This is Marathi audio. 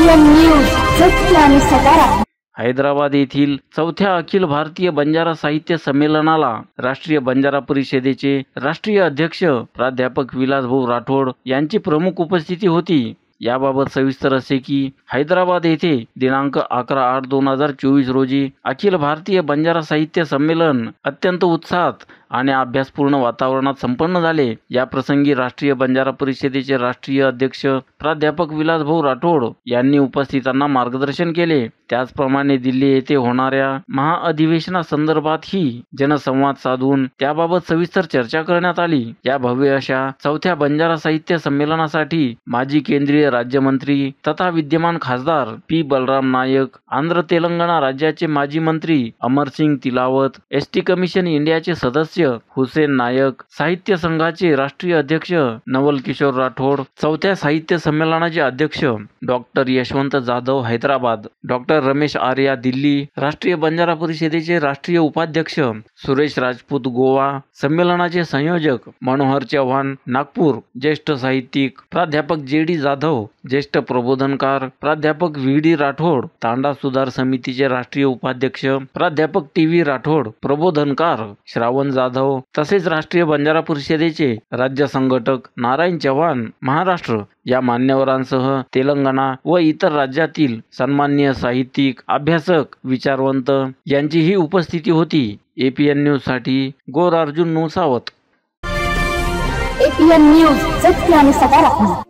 एपीएन न्यूज सत्य आणि सकारात्मक। हैदराबाद येथील चौथ्या अखिल भारतीय बंजारा साहित्य संमेलनाला राष्ट्रीय बंजारा परिषदेचे राष्ट्रीय अध्यक्ष प्राध्यापक विलासभाऊ राठोड यांची प्रमुख उपस्थिती होती। याबाबत सविस्तर असे की हैदराबाद येथे दिनांक 11/8/2024 रोजी अखिल भारतीय बंजारा साहित्य संमेलन अत्यंत उत्साहात आणि अभ्यासपूर्ण वातावरणात संपन्न झाले। या प्रसंगी राष्ट्रीय बंजारा परिषदेचे राष्ट्रीय अध्यक्ष प्राध्यापक विलासभाऊ राठोड यांनी उपस्थितांना मार्गदर्शन केले। त्याचप्रमाणे दिल्ली येथे होणाऱ्या महाअधिवेशनासंदर्भातही जनसंवाद साधून त्याबाबत सविस्तर चर्चा करण्यात आली। या भव्य अशा चौथ्या बंजारा साहित्य संमेलनासाठी माजी केंद्रीय राज्यमंत्री तथा विद्यमान खासदार पी बलराम नायक, आंध्र तेलंगणा राज्याचे माजी मंत्री अमरसिंग तिलावत, एसटी कमिशन इंडियाचे सदस्य हुसेन नायक, साहित्य संघाचे राष्ट्रीय अध्यक्ष नवल किशोर राठोड, चौथ्या साहित्य संमेलनाचे अध्यक्ष डॉक्टर यशवंत जाधव हैदराबाद, डॉक्टर रमेश आर्या दिल्ली, राष्ट्रीय बंजारा परिषदेचे राष्ट्रीय उपाध्यक्ष सुरेश राजपूत गोवा, संमेलनाचे संयोजक मनोहर चव्हाण नागपूर, ज्येष्ठ साहित्यिक प्राध्यापक जे.डी. जाधव, ज्येष्ठ प्रबोधनकार प्राध्यापक व्ही.डी. राठोड, तांडा सुधार समितीचे राष्ट्रीय उपाध्यक्ष प्राध्यापक टी.व्ही. राठोड, प्रबोधनकार श्रावण जाधव, तसेच राष्ट्रीय बंजारा परिषदेचे राज्य संघटक नारायण चव्हाण महाराष्ट्र या मान्यवरांसह तेलंगणा व इतर राज्यातील सन्माननीय साहित्यिक, अभ्यासक, विचारवंत यांचीही उपस्थिती होती। एपीएन न्यूज साठी गौर अर्जुन नोसावत। एपीएन न्यूज सत्य आणि सकारात्मक।